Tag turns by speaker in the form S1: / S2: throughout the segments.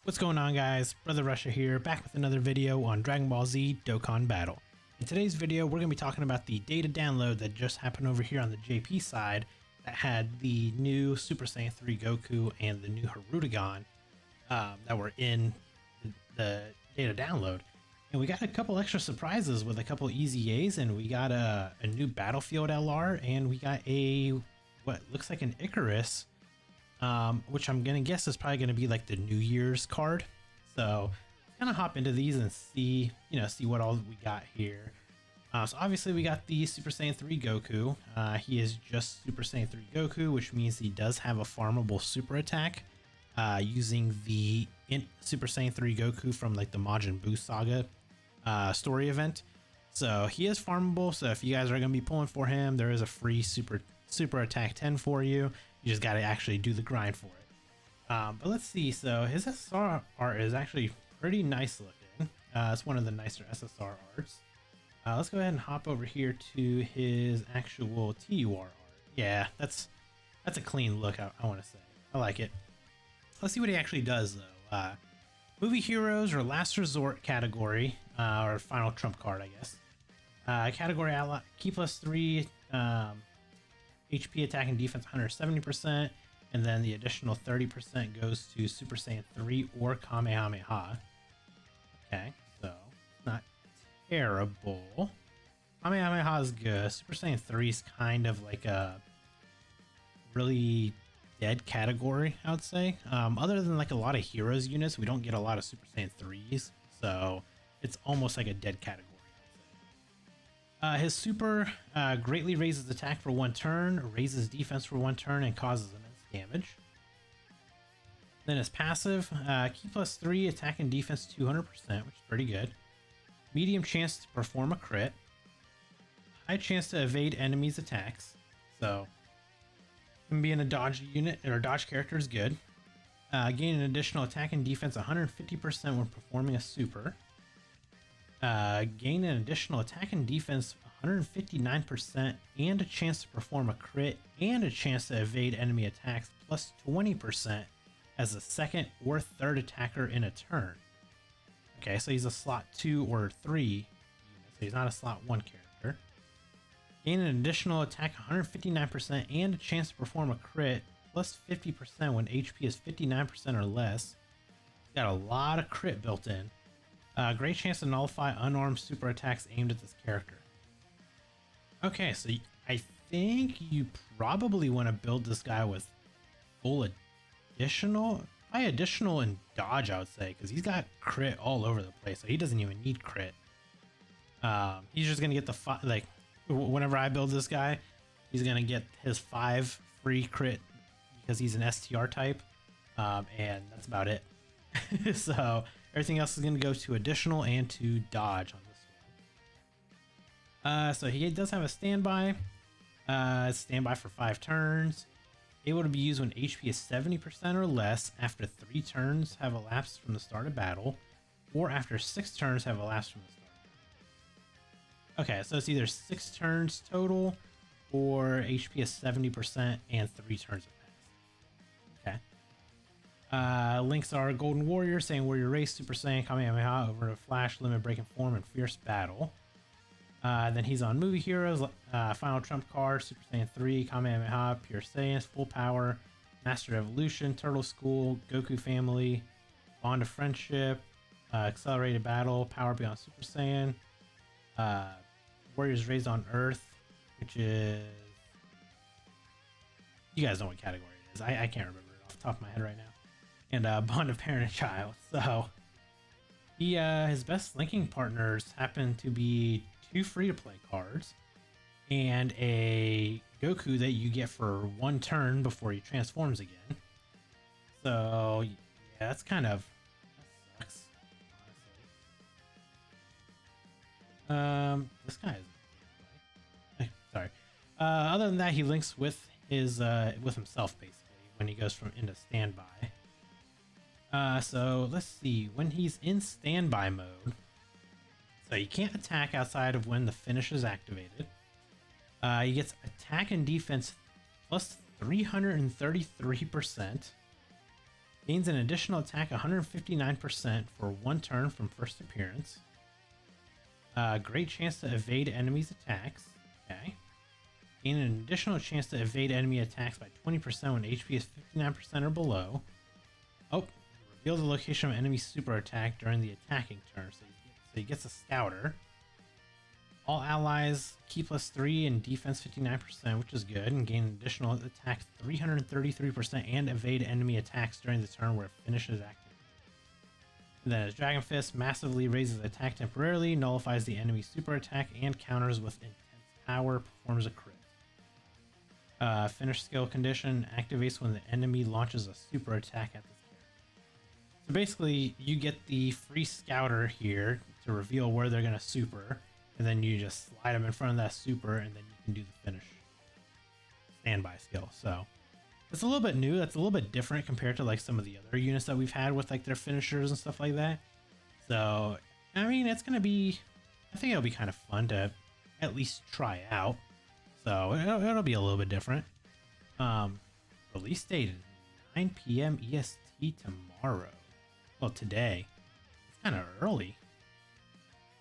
S1: What's going on, guys? Brother Russia here, back with another video on Dragon Ball Z Dokkan Battle. In today's video, we're going to be talking about the data download that just happened over here on the JP side that had the new Super Saiyan 3 Goku and the new HIRUDEGARN that were in the data download. And we got a couple extra surprises with a couple EZAs, and we got a new Battlefield LR, and we got a, what looks like an Icarus, which I'm gonna guess is probably gonna be like the New Year's card. So let's kind of hop into these and see what all we got here. So obviously we got the Super Saiyan 3 Goku. He is just Super Saiyan 3 Goku, which means he does have a farmable super attack using the Super Saiyan 3 Goku from like the Majin Buu Saga story event. So he is farmable. So if you guys are gonna be pulling for him, there is a free super attack 10 for you. You just got to actually do the grind for it. But let's see. So his SSR art is actually pretty nice looking. It's one of the nicer SSR arts. Let's go ahead and hop over here to his actual TUR art. Yeah, that's a clean look, I want to say. I like it. Let's see what he actually does, though. Movie Heroes or Last Resort category, or Final Trump card, I guess. Category ally, Key +3, HP attack and defense 170%, and then the additional 30% goes to Super Saiyan 3 or Kamehameha. Okay, so not terrible. Kamehameha is good. Super Saiyan 3 is kind of like a really dead category, I would say. Other than like a lot of Heroes units, we don't get a lot of Super Saiyan 3s, so it's almost like a dead category. His super greatly raises attack for 1 turn, raises defense for 1 turn, and causes immense damage. Then his passive, Key +3, attack and defense 200%, which is pretty good. Medium chance to perform a crit. High chance to evade enemies' attacks. So, him being a dodge unit or dodge character is good. Gain an additional attack and defense 150% when performing a super. Gain an additional attack and defense 159% and a chance to perform a crit and a chance to evade enemy attacks plus 20% as a second or third attacker in a turn. Okay, so he's a slot 2 or 3, so he's not a slot 1 character. Gain an additional attack 159% and a chance to perform a crit plus 50% when HP is 59% or less. He's got a lot of crit built in. Great chance to nullify unarmed super attacks aimed at this character. Okay, so I think you probably want to build this guy with full additional, probably additional and dodge, I would say, because he's got crit all over the place, so he doesn't even need crit. He's just gonna get the like whenever I build this guy, he's gonna get his 5 free crit because he's an STR type, and that's about it. So everything else is going to go to additional and to dodge on this one. So he does have a standby. Standby for 5 turns. Able to be used when HP is 70% or less after 3 turns have elapsed from the start of battle, or after 6 turns have elapsed from the start of battle. Okay, so it's either 6 turns total, or HP is 70% and 3 turns have passed. Okay. Links are Golden Warrior, Saiyan Warrior Race, Super Saiyan, Kamehameha, over to Flash, Limit Breaking Form, and Fierce Battle. Then he's on Movie Heroes, Final Trump card, Super Saiyan 3, Kamehameha, Pure Saiyan, Full Power, Master Evolution, Turtle School, Goku Family, Bond of Friendship, Accelerated Battle, Power Beyond Super Saiyan, Warriors Raised on Earth, which is... You guys know what category it is. I can't remember it off the top of my head right now. And Bond of Parent and Child. So he his best linking partners happen to be 2 free-to-play cards and a Goku that you get for 1 turn before he transforms again. So yeah, that's kind of, that sucks, honestly. This guy is sorry. Other than that, he links with his with himself basically when he goes from into standby. So let's see, when he's in standby mode, so he can't attack outside of when the finish is activated. He gets attack and defense plus 333%. Gains an additional attack 159% for 1 turn from first appearance. Great chance to evade enemies' attacks. Okay. Gain an additional chance to evade enemy attacks by 20% when HP is 59% or below. Oh, reveal the location of enemy super attack during the attacking turn. So he gets a scouter. All allies key +3 and defense 59%, which is good, and gain additional attack 333% and evade enemy attacks during the turn where it finishes active. And then his Dragon Fist massively raises attack temporarily, nullifies the enemy super attack, and counters with intense power, performs a crit. Finish skill condition activates when the enemy launches a super attack at this character. So basically, you get the free scouter here to reveal where they're going to super, and then you just slide them in front of that super, and then you can do the finish standby skill. So it's a little bit new. That's a little bit different compared to like some of the other units that we've had with like their finishers and stuff like that. So, I mean, it's going to be, I think it'll be kind of fun to at least try out. So it'll be a little bit different. Release date is 9 p.m. EST tomorrow. Well, today. It's kind of early.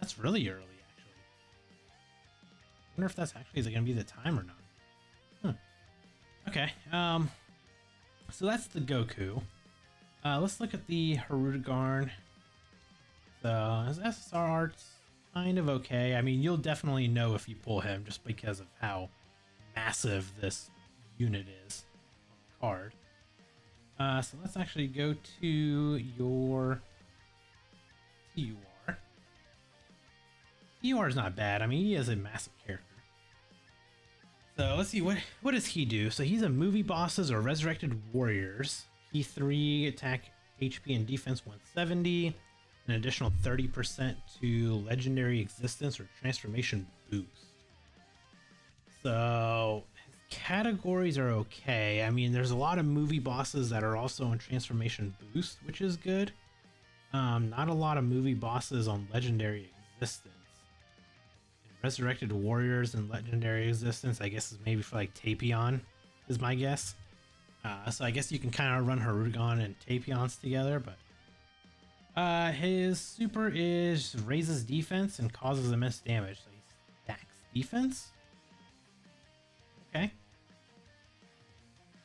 S1: That's really early, actually. I wonder if that's actually going to be the time or not. Okay. So that's the Goku. Let's look at the HIRUDEGARN. So his SSR art's kind of okay. I mean, you'll definitely know if you pull him just because of how massive this unit is on the card. So let's actually go to your TUR. TUR is not bad. I mean, he is a massive character. So let's see, what does he do? So he's a movie bosses or resurrected warriors. He 3 attack, HP, and defense 170. An additional 30% to legendary existence or transformation boost. So his categories are okay. I mean, there's a lot of movie bosses that are also in transformation boost, which is good. Not a lot of movie bosses on legendary existence. And resurrected warriors and legendary existence, I guess, is maybe for like Tapion, is my guess. So I guess you can kind of run HIRUDEGARN and Tapions together, but his super is raises defense and causes immense damage. So he stacks defense. Okay.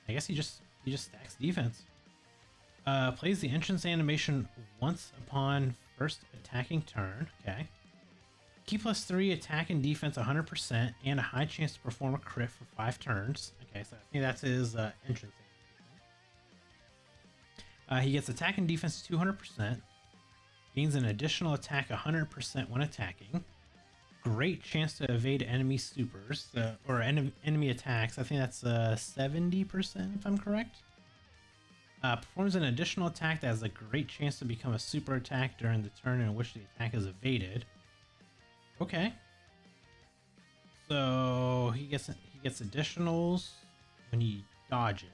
S1: I guess he just stacks defense. Plays the entrance animation once upon first attacking turn. Okay. Key +3 attack and defense 100% and a high chance to perform a crit for 5 turns. Okay, so I think that's his entrance animation. He gets attack and defense 200%. Gains an additional attack 100% when attacking. Great chance to evade enemy supers or enemy attacks. I think that's 70% if I'm correct. Performs an additional attack that has a great chance to become a super attack during the turn in which the attack is evaded. Okay. So he gets additionals when he dodges.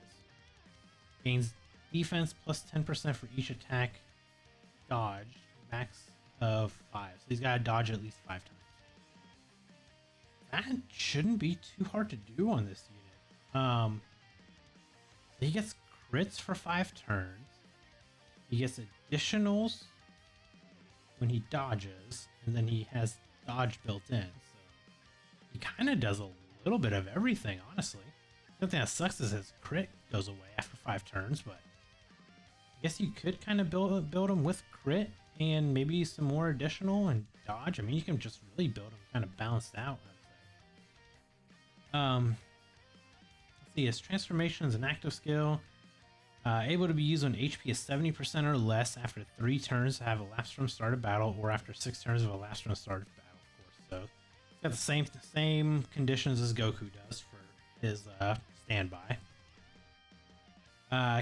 S1: Gains defense plus 10% for each attack dodged. Max of 5. So he's got to dodge at least 5 times. That shouldn't be too hard to do on this unit. So he gets crits for 5 turns. He gets additionals when he dodges, and then he has dodge built in. So he kind of does a little bit of everything, honestly. The only thing that sucks is his crit goes away after 5 turns, but I guess you could kind of build him with crit and maybe some more additional and dodge. I mean, you can just really build him kind of balanced out, I would say. Let's see, his transformation is an active skill. Able to be used when HP is 70% or less after 3 turns have elapsed from start of battle, or after 6 turns have elapsed from start of battle, of course. So it's got the same conditions as Goku does for his standby.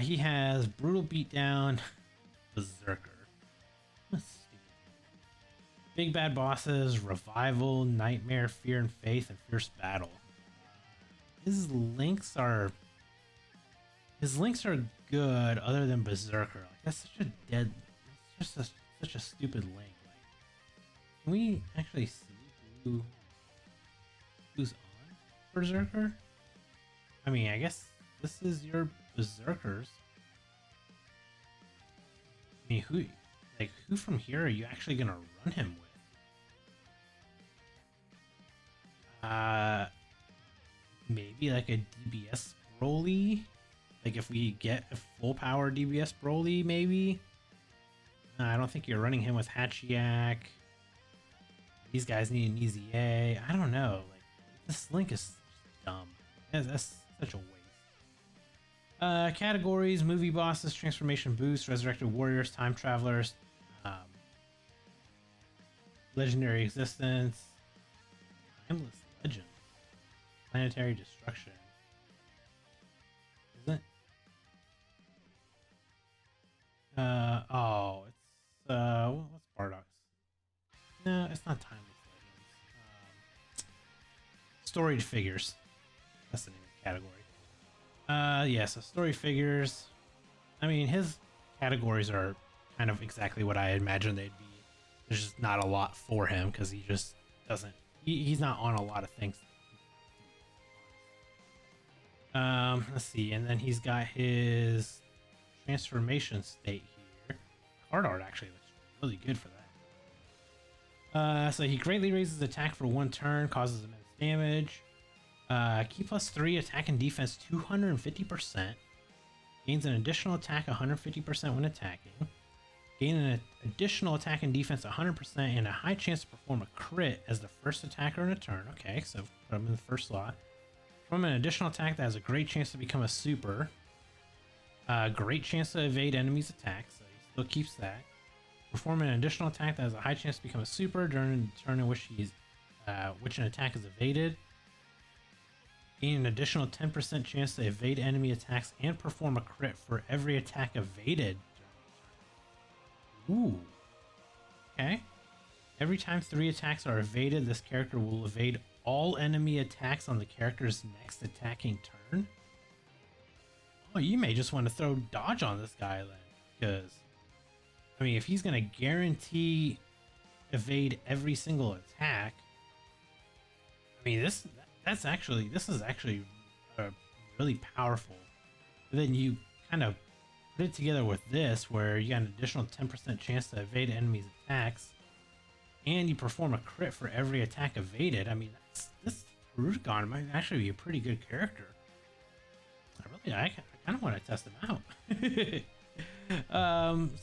S1: He has Brutal Beatdown, Berserker. Big Bad Bosses, Revival, Nightmare, Fear and Faith, and Fierce Battle. His links are good, other than Berserker. Like, that's such a dead. It's just such a stupid link. Like, can we actually see who's on Berserker? I mean, I guess this is your Berserkers. mean, who from here are you actually gonna run him with? Maybe like a DBS Broly. Like if we get a full power DBS Broly, maybe. I don't think you're running him with Hachiyak. These guys need an easy A. I don't know. Like this link is dumb. That's such a waste. Categories: movie bosses, transformation boost, resurrected warriors, time travelers, legendary existence, timeless legend, planetary destruction. Isn't it? Oh, it's what's Bardock's? No, it's not timeless legends. Storied figures. That's the name of the category. Yeah, so story figures. I mean, his categories are kind of exactly what I imagined they'd be. There's just not a lot for him because he just doesn't. He's not on a lot of things. Let's see, and then he's got his transformation state here. Card art actually looks really good for that. So he greatly raises attack for 1 turn, causes immense damage. Key +3 attack and defense 250%. Gains an additional attack 150% when attacking. Gain an additional attack and defense 100% and a high chance to perform a crit as the first attacker in a turn. Okay, so put him in the first slot. Perform an additional attack that has a great chance to become a super. Great chance to evade enemies' attacks, so he still keeps that. Perform an additional attack that has a high chance to become a super during the turn in which an attack is evaded. Gain an additional 10% chance to evade enemy attacks and perform a crit for every attack evaded. Ooh. Okay. Every time 3 attacks are evaded, this character will evade all enemy attacks on the character's next attacking turn. Oh, you may just want to throw dodge on this guy then. Because, I mean, if he's going to guarantee evade every single attack, I mean, this is actually really powerful. And then you kind of put it together with this, where you got an additional 10% chance to evade enemies' attacks, and you perform a crit for every attack evaded. I mean, this HIRUDEGARN might actually be a pretty good character. I kind of want to test him out.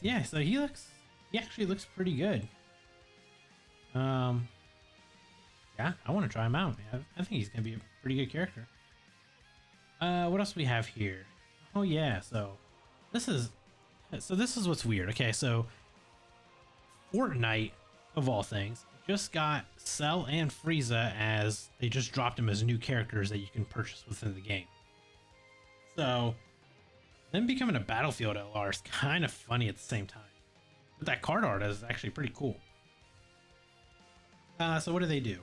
S1: Yeah, so he actually looks pretty good. Yeah, I want to try him out. I think he's gonna be a pretty good character. What else do we have here? Oh yeah, so this is what's weird. Okay, so Fortnite, of all things, just got Cell and Frieza as they just dropped them as new characters that you can purchase within the game. So them becoming a Battlefield LR is kind of funny at the same time. But that card art is actually pretty cool. So what do they do?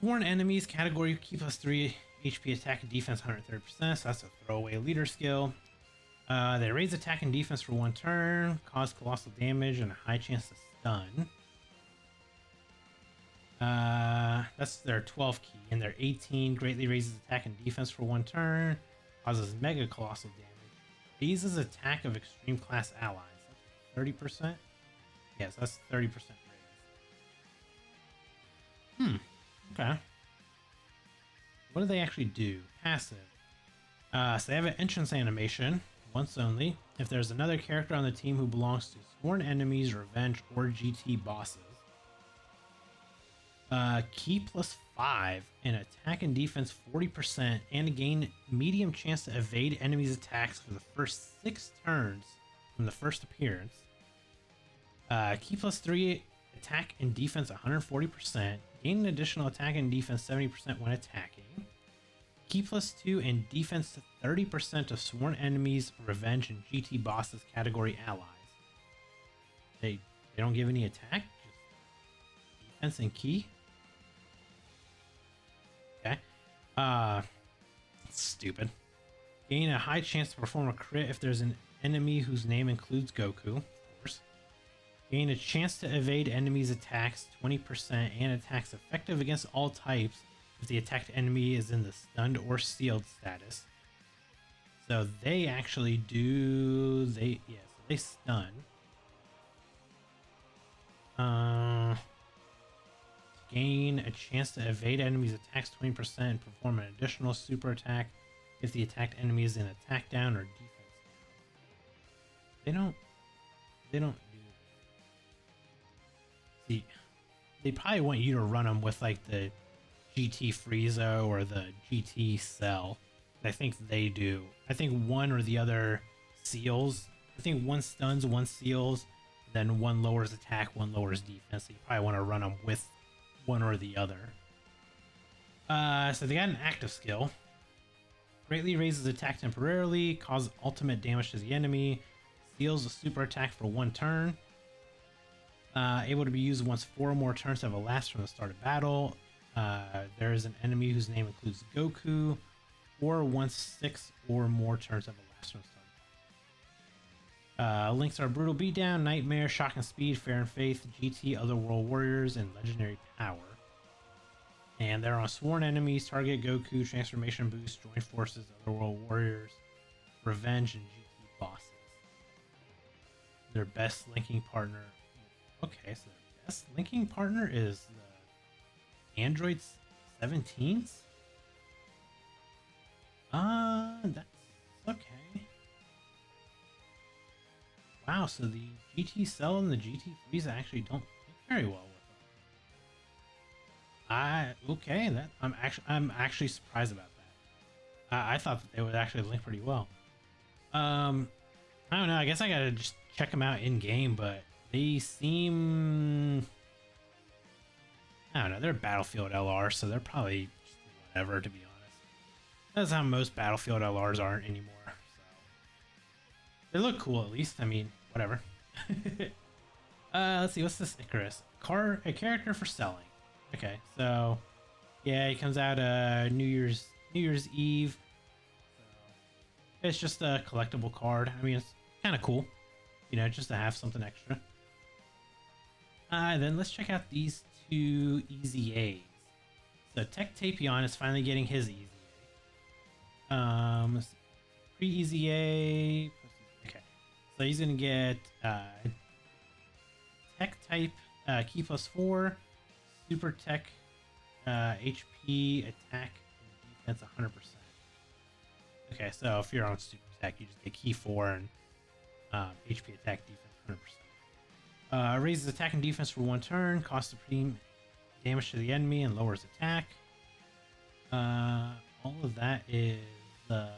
S1: Foreign enemies category key +3 HP attack and defense 130%, so that's a throwaway leader skill. They raise attack and defense for 1 turn, cause colossal damage and a high chance to stun. That's their 12 key, and their 18 greatly raises attack and defense for 1 turn, causes mega colossal damage, raises attack of extreme class allies. That's 30%? Yes, that's 30% raise. Okay. What do they actually do? Passive. So they have an entrance animation, once only. If there's another character on the team who belongs to sworn enemies, revenge, or GT bosses. Key +5 and attack and defense 40% and gain medium chance to evade enemies' attacks for the first 6 turns from the first appearance. Key +3 attack and defense 140%. Gain an additional attack and defense 70% when attacking. Key +2 and defense 30% of sworn enemies, revenge, and GT bosses category allies. They don't give any attack, just defense and key. Okay. Stupid. Gain a high chance to perform a crit if there's an enemy whose name includes Goku, of course. Gain a chance to evade enemies' attacks 20% and attacks effective against all types if the attacked enemy is in the stunned or sealed status. So they actually do, they Place stun. Gain a chance to evade enemies' attacks 20% and perform an additional super attack if the attacked enemy is in attack down or defense down. They don't do that. See, they probably want you to run them with like the GT FRIEZA or the GT Cell. I think they do. I think one or the other seals. I think one stuns, one seals, then one lowers attack, one lowers defense. So you probably want to run them with one or the other. So they got an active skill. Greatly raises attack temporarily, causes ultimate damage to the enemy, seals a super attack for 1 turn. Able to be used once 4 or more turns have elapsed from the start of battle. There is an enemy whose name includes GOKU, or once 6 or more turns have elapsed from the start. Links are Brutal Beatdown, Nightmare, Shock and Speed, Fair and Faith, GT, Otherworld Warriors, and Legendary Power. And they're on Sworn Enemies, Target, Goku, Transformation Boost, Joint Forces, Otherworld Warriors, Revenge, and GT Bosses. Their best linking partner. Okay, so their best linking partner is the Android 17s? That's okay. Wow, so the GT Cell and the GT FRIEZA actually don't link very well with them. Okay, I'm actually surprised about that. I thought that they would actually link pretty well. I don't know. I guess I gotta just check them out in game, but they seem, I don't know. They're Battlefield LR, so they're probably just whatever, to be honest. That's how most Battlefield LRs aren't anymore. So they look cool, at least. I mean, whatever. Let's see. What's this Icarus? A character for selling. Okay, so yeah, he comes out New Year's Eve. So it's just a collectible card. I mean, it's kind of cool, you know, just to have something extra. Then let's check out these 2 EZAs. So Tech Tapion is finally getting his EZA. Pre-EZA. Okay, so he's gonna get Tech Type Key +4, Super Tech HP Attack and Defense 100%. Okay, so if you're on Super Tech, you just get Key 4 and HP Attack Defense 100%. Raises attack and defense for 1 turn, costs supreme damage to the enemy, and lowers attack. All of that is in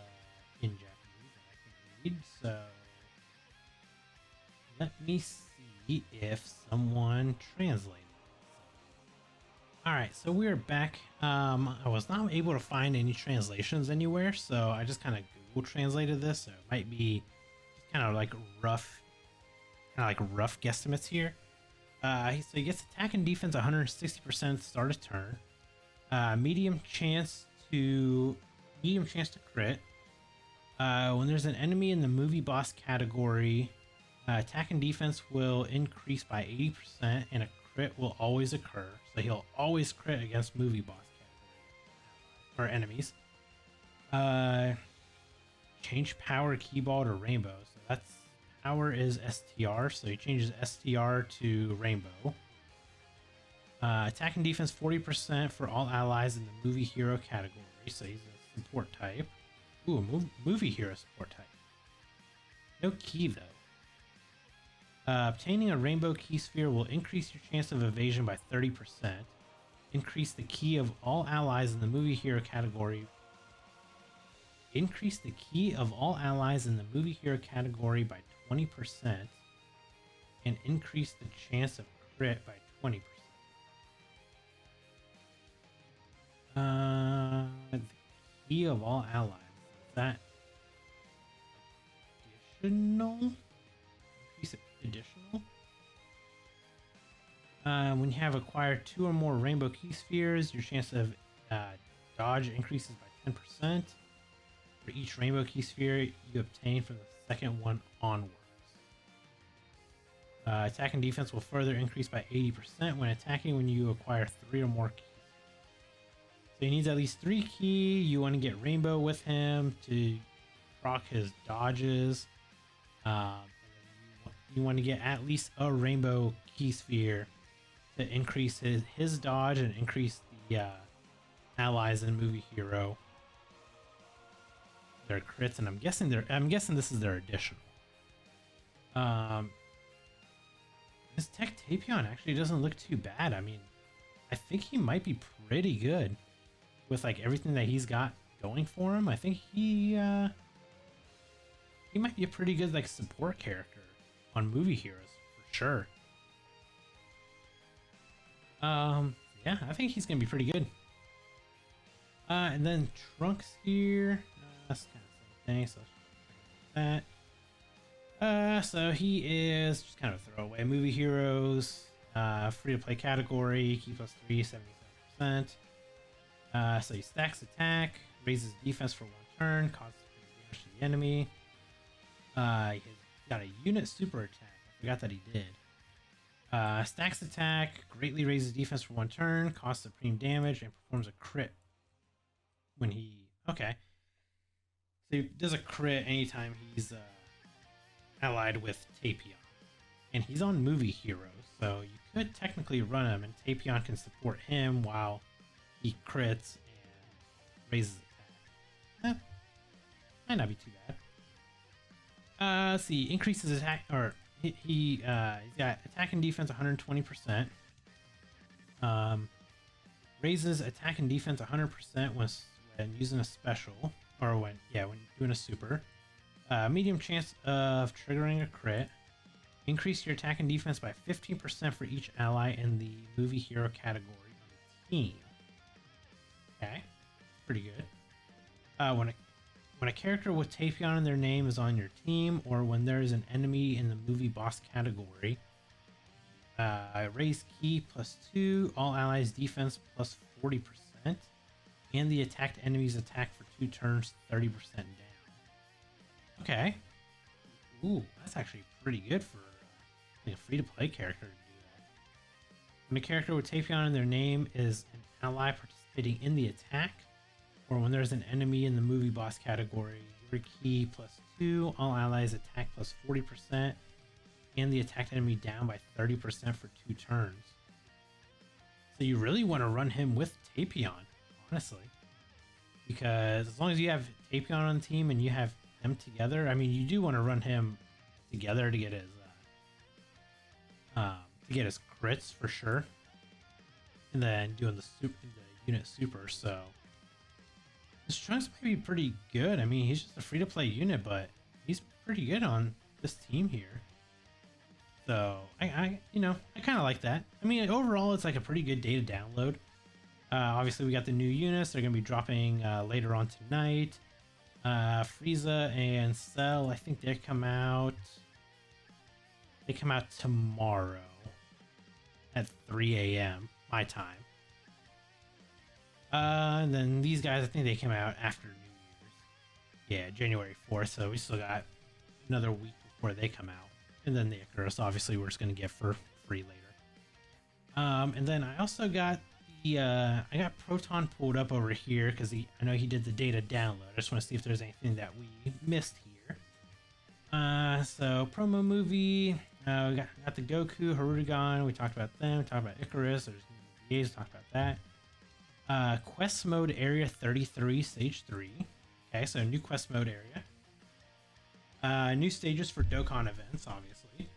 S1: Japanese and I can't read, so let me see if someone translated it. Alright, so we're back. I was not able to find any translations anywhere, so I just kind of Google translated this, so it might be kind of like rough guesstimates here. So he gets attack and defense 160% start of turn. Medium chance to crit. When there's an enemy in the movie boss category, attack and defense will increase by 80% and a crit will always occur. So he'll always crit against movie boss category or enemies. Change power keyball to rainbow. So that's power is STR, so he changes STR to rainbow. Attack and defense 40% for all allies in the movie hero category, so he's a support type. Ooh, movie hero support type. No key though. Obtaining a rainbow key sphere will increase your chance of evasion by 30%. Increase the key of all allies in the movie hero category. Increase the key of all allies in the movie hero category by 20% and increase the chance of crit by 20%. The key of all allies. Is that additional? Increase it additional? When you have acquired 2 or more rainbow key spheres, your chance of dodge increases by 10%. For each rainbow key sphere you obtain from the second one onwards. Attack and defense will further increase by 80% when attacking when you acquire 3 or more keys. So he needs at least 3 key. You want to get rainbow with him to proc his dodges. And then you want to get at least a rainbow key sphere to increase his dodge and increase the allies in movie hero their crits, and I'm guessing this is their additional. His tech Tapion actually doesn't look too bad. I mean, I think he might be pretty good with like everything that he's got going for him. I think he might be a pretty good like support character on movie heroes for sure. Yeah, I think he's gonna be pretty good. And then Trunks here, that's kind of the same thing. So that. So he is just kind of a throwaway. Movie heroes, free to play category, key plus 3, 77%. So he stacks attack, raises defense for 1 turn, causes damage to the enemy. He's got a unit super attack. I forgot that he did. Stacks attack, greatly raises defense for 1 turn, costs supreme damage, and performs a crit when he. Okay. So he does a crit anytime he's allied with Tapion. And he's on movie heroes, so you could technically run him, and Tapion can support him while he crits and raises attack. Might not be too bad. Let's see, increases attack, or he's got attack and defense 120%. Raises attack and defense 100% when using a special, or when doing a super. Medium chance of triggering a crit. Increase your attack and defense by 15% for each ally in the movie hero category on the team. Okay, pretty good. When a character with Tapion in their name is on your team, or when there is an enemy in the movie boss category, raise key plus 2, all allies defense plus 40%, and the attacked enemy's attack for 2 turns 30% down. Okay. Ooh, that's actually pretty good for a free-to-play character to do that. When a character with Tapion in their name is an ally participating in the attack, or when there's an enemy in the movie boss category, your key plus 2, all allies attack plus 40%, and the attacked enemy down by 30% for 2 turns. So you really want to run him with Tapion, honestly. Because as long as you have Tapion on the team and you have them together, I mean, you do want to run him together to get his crits for sure, and then doing the unit super. So this Trunks might be pretty good. I mean, he's just a free-to-play unit, but he's pretty good on this team here. So I kind of like that. I mean, overall, it's like a pretty good day to download. Obviously, we got the new units. They're gonna be dropping later on tonight. Frieza and Cell, I think they come out tomorrow at 3 a.m. my time. And then these guys, I think they came out after New Year's. Yeah, January 4th, so we still got another week before they come out. And then the Icarus, obviously, we're just gonna get for free later. And then I also got I got Proton pulled up over here because I know he did the data download. I just want to see if there's anything that we missed here. So promo movie, we got the GOKU, HIRUDEGARN. We talked about them. We talked about Icarus. There's DBZ. Talked about that. Quest mode area 33, stage 3. Okay, so new quest mode area. New stages for Dokkan events, obviously.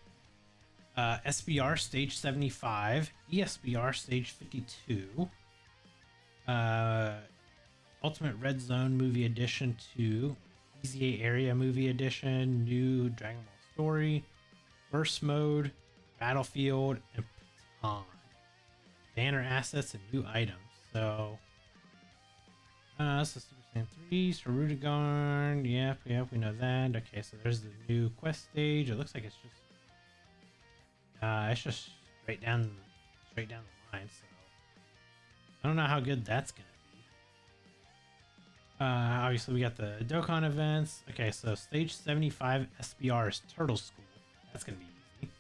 S1: SBR stage 75, ESBR stage 52, Ultimate Red Zone movie edition 2, EZA area movie edition, new Dragon Ball story, burst mode, battlefield, and Patan. Banner assets and new items. So, Super Saiyan 3, HIRUDEGARN, yep, we know that. Okay, so there's the new quest stage. It looks like it's just straight down the line, so I don't know how good that's gonna be. Obviously we got the Dokkan events. Okay, so stage 75 SBR is Turtle School. That's gonna be easy.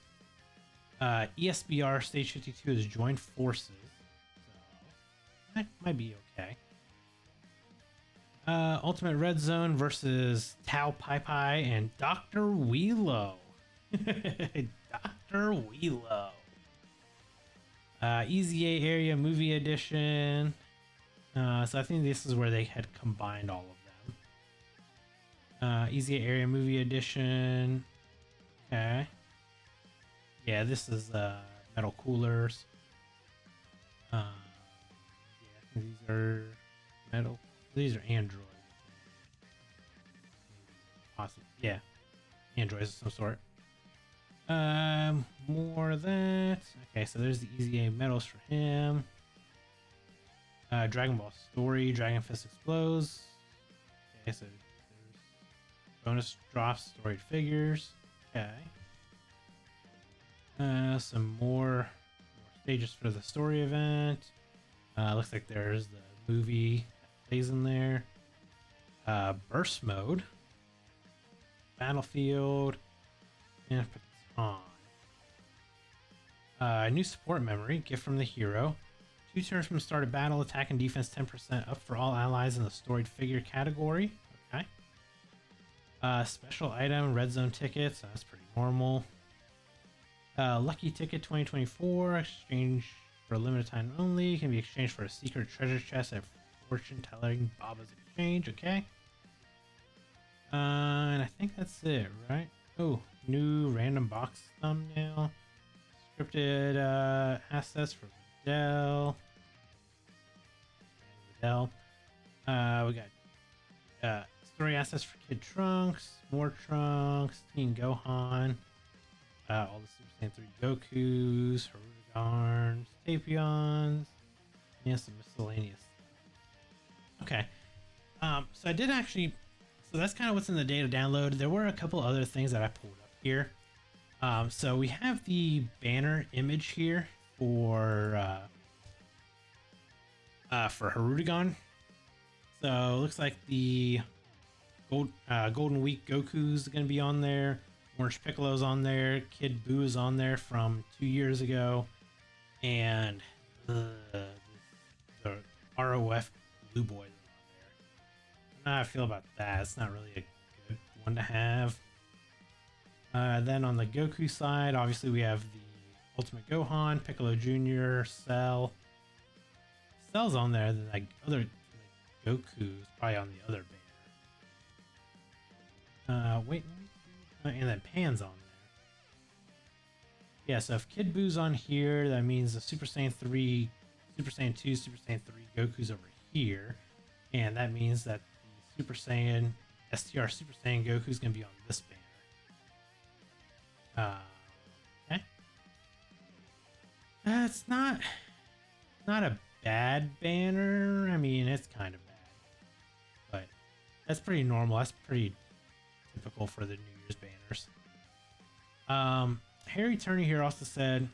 S1: ESBR stage 52 is Join Forces, so that might be okay. Ultimate Red Zone versus Tao Pai Pai and Dr. Wheelo. Dr. Wheelo. Easy A area movie edition. So I think this is where they had combined all of them. Easy A area movie edition. Okay. Yeah, this is metal coolers. Yeah, I think these are metal. These are androids. Possibly. Yeah, androids of some sort. More of that. Okay, so there's the Easy A medals for him. Dragon Ball Story, Dragon Fist Explodes. Okay, so there's bonus drops, storied figures. Okay. Some more stages for the story event. Looks like there's the movie that plays in there. Burst mode. Battlefield. And baton. New support memory, gift from the hero. 2 turns from the start of battle, attack and defense 10% up for all allies in the storied figure category. Okay. Special item, red zone tickets. That's pretty normal. Lucky ticket 2024, exchange for a limited time only. Can be exchanged for a secret treasure chest at fortune telling Baba's exchange. Okay. And I think that's it, right? Oh, new random box thumbnail. Scripted assets for Videl. We got story assets for Kid Trunks, more Trunks, Teen Gohan, all the Super Saiyan 3 Gokus, HIRUDEGARNs, Tapions, and some miscellaneous stuff. Okay. So I did actually, so that's kind of what's in the data download. There were a couple other things that I pulled up here. So we have the banner image here for HIRUDEGARN. So it looks like the Golden Week Goku's going to be on there. Orange Piccolo's on there. Kid Buu is on there from 2 years ago. And the ROF Blue Boy is on there. I don't know how I feel about that. It's not really a good one to have. Then on the Goku side, obviously we have the Ultimate Gohan, Piccolo Jr., Cell. Cell's on there. The other Goku's probably on the other banner. Wait, and then Pan's on there. Yeah, so if Kid Buu's on here, that means the Super Saiyan 3, Super Saiyan 2, Super Saiyan 3 Goku's over here. And that means that the Super Saiyan, STR Super Saiyan Goku's going to be on this banner. Okay. It's not a bad banner. I mean, it's kind of bad. But that's pretty normal. That's pretty typical for the New Year's banners. Harry Turney here also said,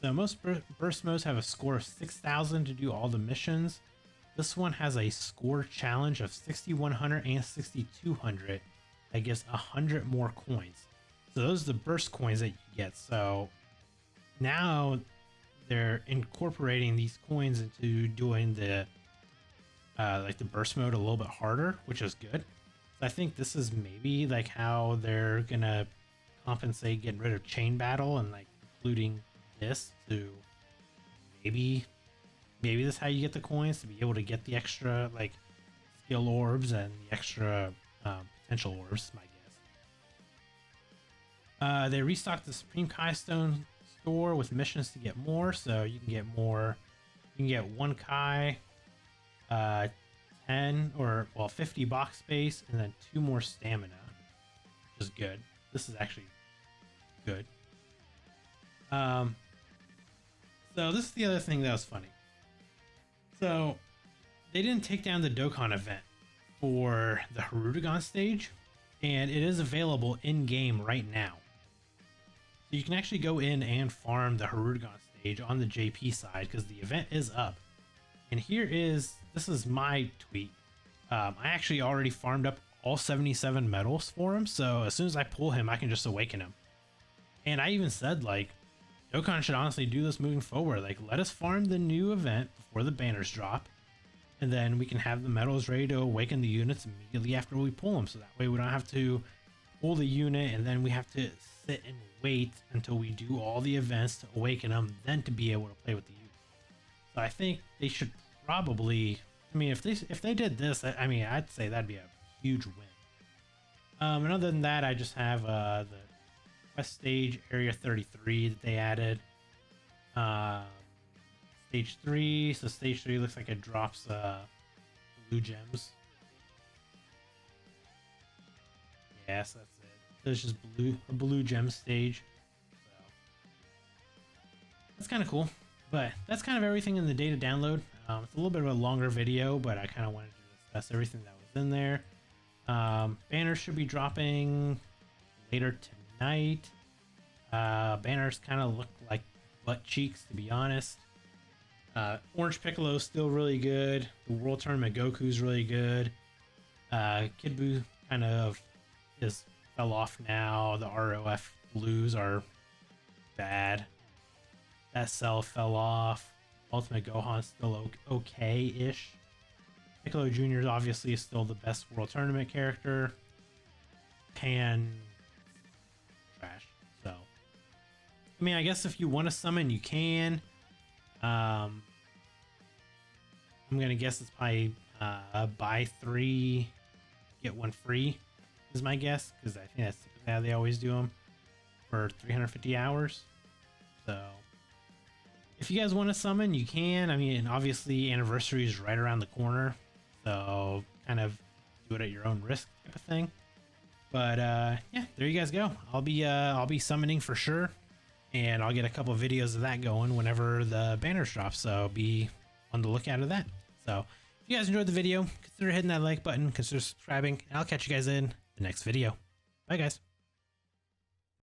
S1: so most burst modes have a score of 6,000 to do all the missions. This one has a score challenge of 6,100 and 6,200 that gives 100 more coins. So those are the burst coins that you get. So now they're incorporating these coins into doing the like the burst mode a little bit harder, which is good. So I think this is maybe like how they're gonna compensate getting rid of chain battle and like including this to maybe this is how you get the coins to be able to get the extra like skill orbs and the extra potential orbs, my guess. They restocked the Supreme Kai Stone store with missions to get more, so you can get more. You can get 1 Kai, 10 or 50 box space, and then 2 more stamina, which is good. This is actually good. So this is the other thing that was funny. So they didn't take down the Dokkan event for the HIRUDEGARN stage, and it is available in game right now. So you can actually go in and farm the HIRUDEGARN stage on the JP side because the event is up. And this is my tweet. I actually already farmed up all 77 medals for him, so as soon as I pull him, I can just awaken him. And I even said, like, Dokkan should honestly do this moving forward. Like, let us farm the new event before the banners drop, and then we can have the medals ready to awaken the units immediately after we pull them, so that way we don't have to hold a unit, and then we have to sit and wait until we do all the events to awaken them, then to be able to play with the unit. So I think they should probably, I mean, if they did this, I mean, I'd say that'd be a huge win. And other than that, I just have the quest stage area 33 that they added. Stage 3, so stage 3 looks like it drops blue gems. Yes, that's it. So it's just a blue gem stage. So that's kind of cool. But that's kind of everything in the data download. It's a little bit of a longer video, but I kind of wanted to discuss everything that was in there. Banners should be dropping later tonight. Banners kind of look like butt cheeks, to be honest. Orange Piccolo is still really good. The World Tournament Goku is really good. Kid Buu kind of fell off now. The ROF blues are bad. That cell fell off. Ultimate Gohan's still okay-ish. Piccolo Jr. obviously is still the best World Tournament character. Pan trash. So, I mean, I guess if you want to summon, you can. I'm gonna guess it's probably buy 3, get 1 free is my guess, because I think that's typically how they always do them for 350 hours. So if you guys want to summon, you can. I mean, obviously anniversary is right around the corner, so kind of do it at your own risk type of thing. But yeah, there you guys go. I'll be summoning for sure, and I'll get a couple of videos of that going whenever the banners drop, so be on the lookout of that. So if you guys enjoyed the video, consider hitting that like button, consider subscribing, and I'll catch you guys in the next video. Bye guys.